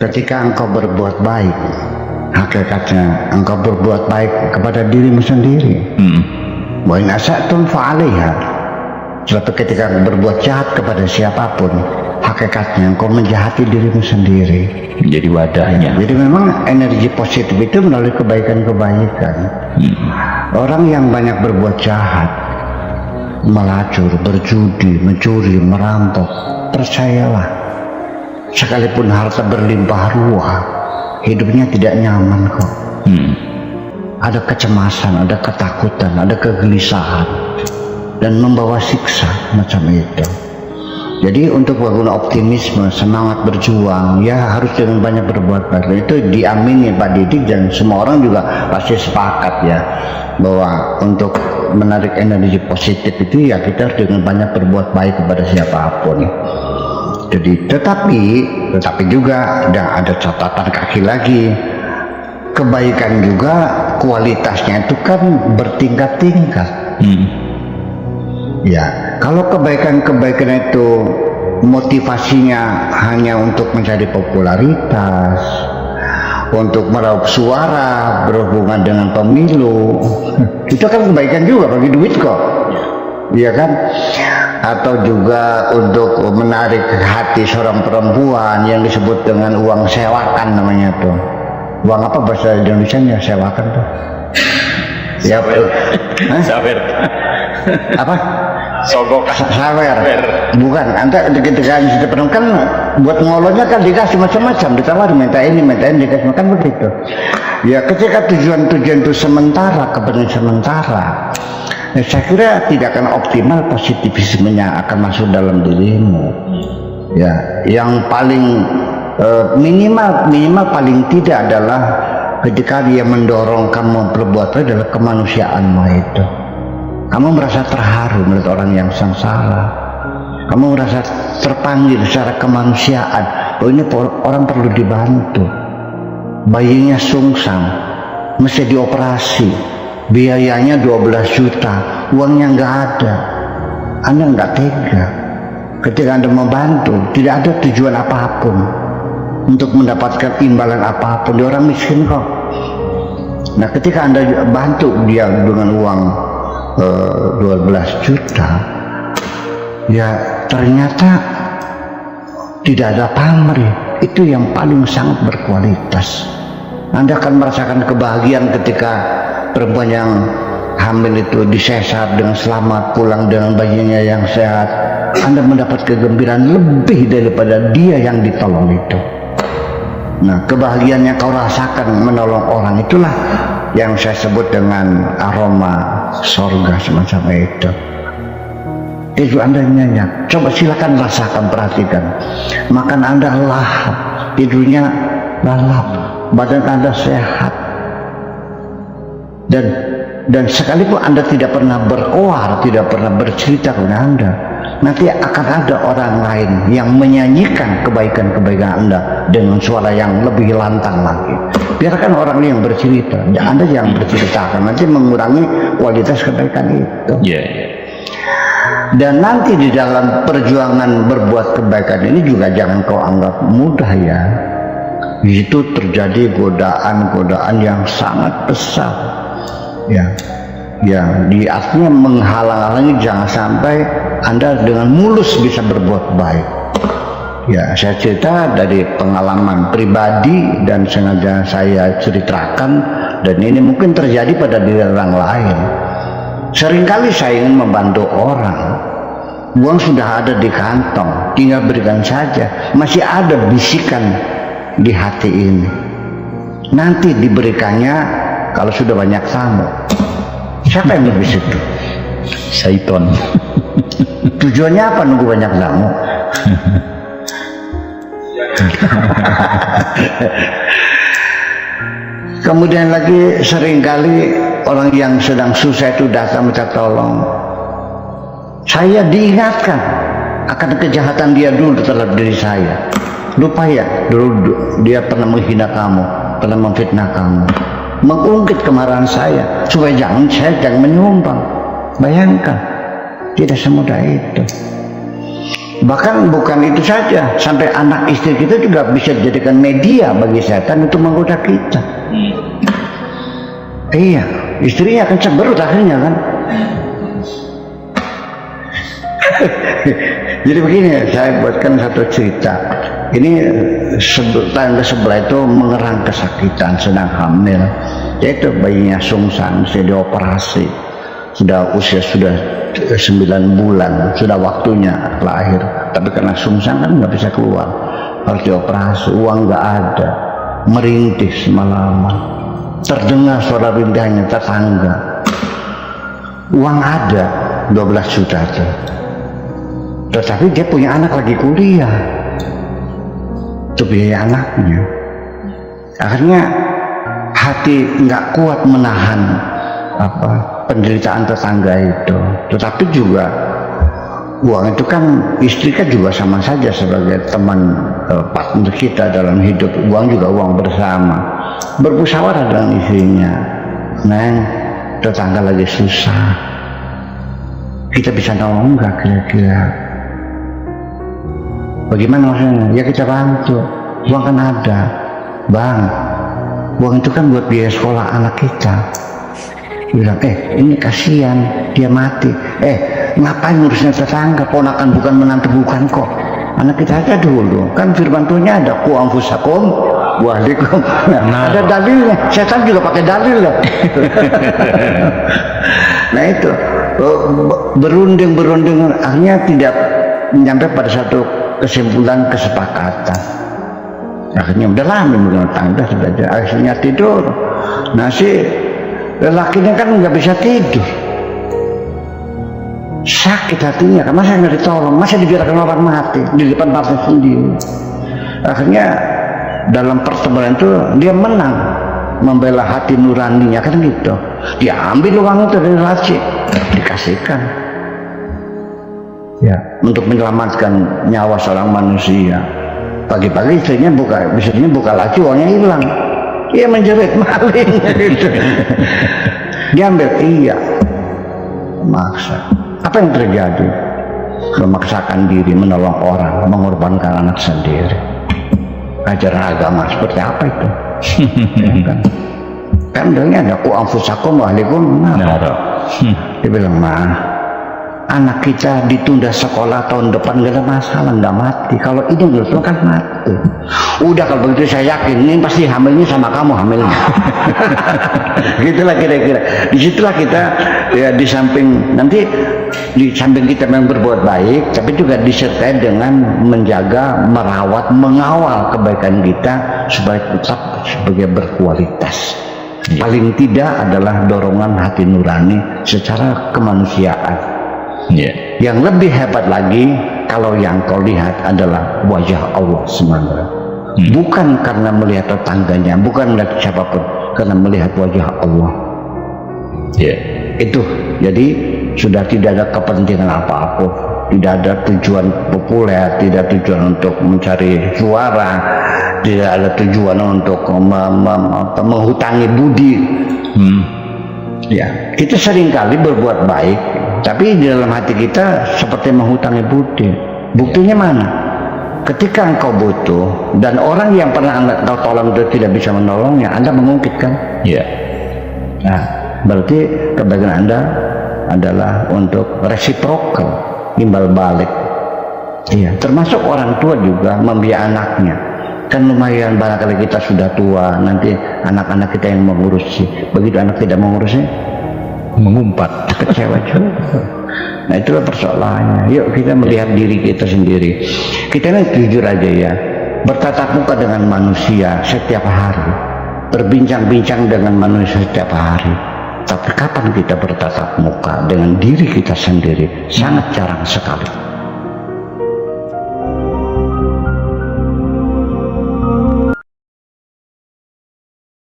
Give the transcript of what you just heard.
ketika engkau berbuat baik, hakikatnya engkau berbuat baik kepada dirimu sendiri. Wa in asatum fa'alaiha. Sebab ketika engkau berbuat jahat kepada siapapun, hakikatnya engkau menjahati dirimu sendiri. Menjadi wadahnya. Jadi memang energi positif itu melalui kebaikan-kebaikan. Orang yang banyak berbuat jahat, melacur, berjudi, mencuri, merampok, percayalah, sekalipun harta berlimpah ruah, hidupnya tidak nyaman kok. Ada kecemasan, ada ketakutan, ada kegelisahan, dan membawa siksa macam itu. Jadi untuk bangun optimisme, semangat berjuang, ya harus dengan banyak berbuat baik. Itu diamini Pak Didik dan semua orang juga pasti sepakat ya, bahwa untuk menarik energi positif itu ya kita harus dengan banyak berbuat baik kepada siapapun. Jadi tetapi juga ada catatan kaki lagi, kebaikan juga kualitasnya itu kan bertingkat-tingkat. Ya, kalau kebaikan-kebaikan itu motivasinya hanya untuk mencari popularitas, untuk meraup suara berhubungan dengan pemilu, itu kan kebaikan juga, bagi duit kok, iya kan? Atau juga untuk menarik hati seorang perempuan yang disebut dengan uang sewakan namanya tuh. Uang apa bahasa Indonesia-nya sewakan tuh? Ya, Sawer. Apa? Sogok. Sawer. Bukan. Anda ketika kita pernah kan buat ngolonya kan dikasih macam-macam, ditawarin minta ini dikasih makan begitu. Ya ketika tujuan-tujuan itu sementara, kepentingan sementara, ya, saya kira tidak akan optimal positivismenya akan masuk dalam dirimu. Ya, yang paling minimal paling tidak adalah ketika dia mendorong kamu berbuat adalah kemanusiaanmu itu. Kamu merasa terharu melihat orang yang sengsara. Kamu merasa terpanggil secara kemanusiaan. Oh, ini orang perlu dibantu. Bayinya sungsang, mesti dioperasi. Biayanya 12 juta, uangnya nggak ada. Anda nggak tega. Ketika Anda membantu, tidak ada tujuan apapun untuk mendapatkan imbalan apapun. Dia orang miskin kok. Nah, ketika Anda bantu dia dengan uang 12 juta, ya ternyata tidak ada pamrih. Itu yang paling sangat berkualitas. Anda akan merasakan kebahagiaan ketika perempuan yang hamil itu disesar dengan selamat, pulang dengan bayinya yang sehat. Anda mendapat kegembiraan lebih daripada dia yang ditolong itu. Nah, kebahagiaan yang kau rasakan menolong orang itulah yang saya sebut dengan aroma sorga semacam itu. Itu Anda nyenyak. Coba silakan rasakan, perhatikan. Makan Anda lahap, tidurnya lalap, badan Anda sehat. Dan sekalipun Anda tidak pernah berkoar, tidak pernah bercerita kepada Anda, nanti akan ada orang lain yang menyanyikan kebaikan-kebaikan Anda dengan suara yang lebih lantang lagi. Biarkan orang lain yang bercerita, Anda yang bercerita akan nanti mengurangi kualitas kebaikan itu. Dan nanti di dalam perjuangan berbuat kebaikan ini juga jangan kau anggap mudah ya. Itu terjadi godaan-godaan yang sangat besar. Ya, artinya menghalang-halangi jangan sampai Anda dengan mulus bisa berbuat baik. Ya, saya cerita dari pengalaman pribadi dan sengaja saya ceritakan, dan ini mungkin terjadi pada diri orang lain. Seringkali saya ingin membantu orang, uang sudah ada di kantong, tinggal berikan saja. Masih ada bisikan di hati ini, nanti diberikannya kalau sudah banyak tamu. Siapa yang berbisik itu? Syaiton. Tujuannya apa nunggu banyak tamu? Kemudian lagi seringkali orang yang sedang susah itu datang minta tolong. Saya diingatkan akan kejahatan dia dulu terhadap diri saya. Lupa ya, dulu dia pernah menghina kamu, pernah memfitnah kamu, mengungkit kemarahan saya supaya saya jangan menyumbang. Bayangkan, tidak semudah itu. Bahkan bukan itu saja, sampai anak istri kita juga bisa dijadikan media bagi setan untuk menggoda kita. Iya, istrinya akan cemberut akhirnya kan. Jadi begini, saya buatkan satu cerita. Ini tetangga sebelah itu mengerang kesakitan, sedang hamil. Yaitu bayinya sungsang, sudah dioperasi, usia sudah 9 bulan, sudah waktunya lahir. Tapi karena sungsang kan nggak bisa keluar, harus dioperasi. Uang nggak ada, merintih semalaman. Terdengar suara rintihnya tetangga. Uang ada 12 juta tuh. Tetapi dia punya anak lagi kuliah, itu biaya anaknya. Akhirnya hati nggak kuat menahan penderitaan tetangga itu. Tetapi juga uang itu kan, istri kan juga sama saja sebagai teman partner kita dalam hidup. Uang juga uang bersama. Bermusyawarah dengan istrinya, Neng, tetangga lagi susah, kita bisa nolong nggak kira-kira? Bagaimana maksudnya? Ya kita bantu, uang kan ada. Bang, uang itu kan buat biaya sekolah anak kita. Bilang, ini kasihan, dia mati. Ngapain ngurusnya tetangga? Ponakan bukan menantu bukan kok. Anak kita aja dulu. Kan firman Tuhannya ada, ku anfusakum wa ahlikum. Nah, ada dalilnya. Setan juga pakai dalil loh. Nah itu berunding akhirnya tidak sampai pada satu kesimpulan kesepakatan. Akhirnya udahlah menurut tangga sudah akhirnya tidur. Nah si lelakinya kan nggak bisa tidur, sakit hatinya kan, masa nggak ditolong, masa dibiarkan orang mati di depan partner sendiri. Akhirnya dalam pertemuan itu dia menang, membela hati nuraninya kan gitu. Dia ambil uang itu dari laci, dikasihkan ya untuk menyelamatkan nyawa seorang manusia. Pagi-pagi istrinya buka laci, uangnya hilang. Dia menjerit maling gitu. Dia ambil, iya, maksa. Apa yang terjadi? Memaksakan diri menolong orang, mengorbankan anak sendiri. Ajaran agama seperti apa itu? Kan bilangnya ada ku anfusakum wa ahlikum nar. Dia bilang, anak kita ditunda sekolah tahun depan gak ada masalah, nggak mati. Kalau ini menurut lo kan mati. Udah kalau begitu saya yakin ini pasti hamilnya sama kamu hamilnya. Gitulah kira-kira. Disitulah kita ya, di samping kita memang berbuat baik, tapi juga disertai dengan menjaga, merawat, mengawal kebaikan kita supaya tetap sebagai berkualitas. Paling tidak adalah dorongan hati nurani secara kemanusiaan. Yang lebih hebat lagi, kalau yang kau lihat adalah wajah Allah semata. Bukan karena melihat tetangganya, bukan melihat siapapun, karena melihat wajah Allah. Itu jadi sudah tidak ada kepentingan apapun, tidak ada tujuan populer, tidak tujuan untuk mencari suara, tidak ada tujuan untuk menghutangi budi. Ya, kita seringkali berbuat baik, tapi di dalam hati kita seperti menghutangi budi. Buktinya mana? Ketika engkau butuh dan orang yang pernah engkau tolong itu tidak bisa menolongnya, Anda mengungkit kan? Nah, berarti kebaikan Anda adalah untuk reciprocal, timbal balik. Iya, termasuk orang tua juga membiayai anaknya. Kan lumayan, barangkali kita sudah tua, nanti anak-anak kita yang mengurusi. Begitu anak tidak mengurusnya, mengumpat, kecewa juga. Nah itulah persoalannya. Yuk kita melihat diri kita sendiri. Kita ini jujur aja ya, bertatap muka dengan manusia setiap hari, berbincang-bincang dengan manusia setiap hari. Tapi kapan kita bertatap muka dengan diri kita sendiri? Sangat jarang sekali.